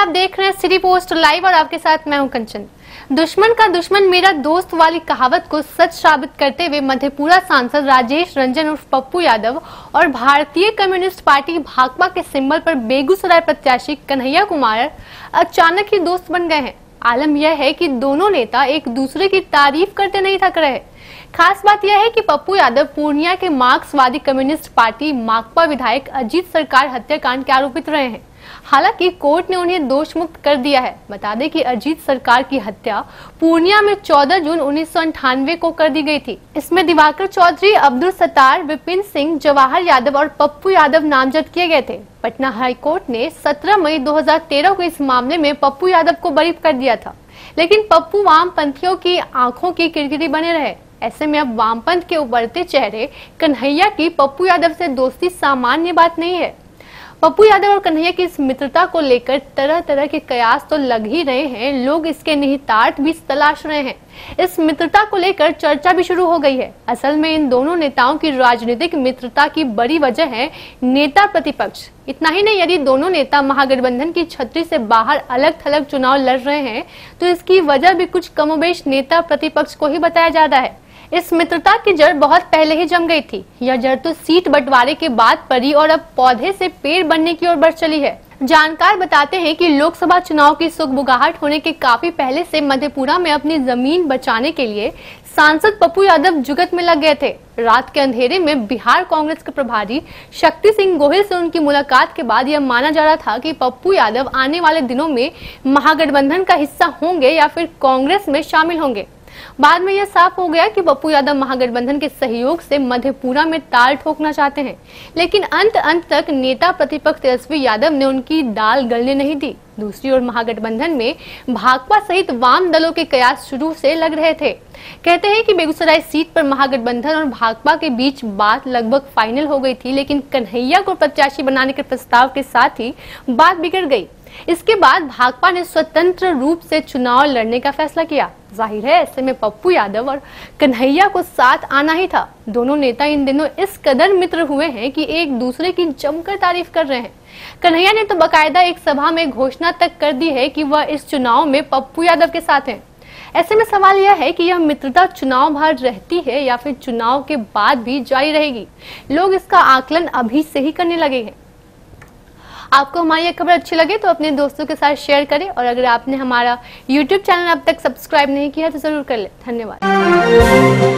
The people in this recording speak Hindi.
आप देख रहे हैं सिटी पोस्ट लाइव और आपके साथ मैं हूं कंचन। दुश्मन का दुश्मन मेरा दोस्त वाली कहावत को सच साबित करते हुए मधेपुरा सांसद राजेश रंजन उर्फ पप्पू यादव और भारतीय कम्युनिस्ट पार्टी भाकपा के सिंबल पर बेगूसराय प्रत्याशी कन्हैया कुमार अचानक ही दोस्त बन गए हैं। आलम यह है कि दोनों नेता एक दूसरे की तारीफ करते नहीं थक रहे। खास बात यह है कि पप्पू यादव पूर्णिया के मार्क्सवादी कम्युनिस्ट पार्टी माकपा विधायक अजीत सरकार हत्याकांड के आरोपित रहे हैं। हालांकि कोर्ट ने उन्हें दोष मुक्त कर दिया है। बता दें कि अजीत सरकार की हत्या पूर्णिया में 14 जून 1998 को कर दी गई थी। इसमें दिवाकर चौधरी, अब्दुल सत्तार, विपिन सिंह, जवाहर यादव और पप्पू यादव नामजद किए गए थे। पटना हाईकोर्ट ने 17 मई 2013 को इस मामले में पप्पू यादव को बरी कर दिया था, लेकिन पप्पू वामपंथियों की आंखों की किरकिरी बने रहे। ऐसे में अब वामपंथ के उभरते चेहरे कन्हैया की पप्पू यादव से दोस्ती सामान्य बात नहीं है। पप्पू यादव और कन्हैया की इस मित्रता को लेकर तरह तरह के कयास तो लग ही रहे हैं। लोग इसके निहितार्थ भी तलाश रहे हैं। इस मित्रता को लेकर चर्चा भी शुरू हो गई है। असल में इन दोनों नेताओं की राजनीतिक मित्रता की बड़ी वजह है नेता प्रतिपक्ष। इतना ही नहीं, यदि दोनों नेता महागठबंधन की छतरी से बाहर अलग थलग चुनाव लड़ रहे हैं तो इसकी वजह भी कुछ कमोबेश नेता प्रतिपक्ष को ही बताया जा रहा है। इस मित्रता की जड़ बहुत पहले ही जम गई थी। यह जड़ तो सीट बंटवारे के बाद पड़ी और अब पौधे से पेड़ बनने की ओर बढ़ चली है। जानकार बताते हैं कि लोकसभा चुनाव की सुगबुगाहट होने के काफी पहले से मधेपुरा में अपनी जमीन बचाने के लिए सांसद पप्पू यादव जुगत में लग गए थे। रात के अंधेरे में बिहार कांग्रेस के प्रभारी शक्ति सिंह गोहिल से उनकी मुलाकात के बाद यह माना जा रहा था कि पप्पू यादव आने वाले दिनों में महागठबंधन का हिस्सा होंगे या फिर कांग्रेस में शामिल होंगे। बाद में यह साफ हो गया कि पप्पू यादव महागठबंधन के सहयोग से मधेपुरा में ताल ठोकना चाहते हैं, लेकिन अंत तक नेता प्रतिपक्ष तेजस्वी यादव ने उनकी दाल गलने नहीं दी। दूसरी ओर महागठबंधन में भाकपा सहित वाम दलों के कयास शुरू से लग रहे थे। कहते हैं कि बेगूसराय सीट पर महागठबंधन और भाकपा के बीच बात लगभग फाइनल हो गई थी, लेकिन कन्हैया को प्रत्याशी बनाने के प्रस्ताव के साथ ही बात बिगड़ गई। इसके बाद भाकपा ने स्वतंत्र रूप से चुनाव लड़ने का फैसला किया। जाहिर है ऐसे में पप्पू यादव और कन्हैया को साथ आना ही था। दोनों नेता इन दिनों इस कदर मित्र हुए हैं कि एक दूसरे की जमकर तारीफ कर रहे हैं। कन्हैया ने तो बकायदा एक सभा में घोषणा तक कर दी है कि वह इस चुनाव में पप्पू यादव के साथ हैं। ऐसे में सवाल यह है कि यह मित्रता चुनाव भर रहती है या फिर चुनाव के बाद भी जारी रहेगी। लोग इसका आकलन अभी से ही करने लगे हैं। आपको हमारी यह खबर अच्छी लगे तो अपने दोस्तों के साथ शेयर करें और अगर आपने हमारा YouTube चैनल अब तक सब्सक्राइब नहीं किया तो जरूर कर ले। धन्यवाद।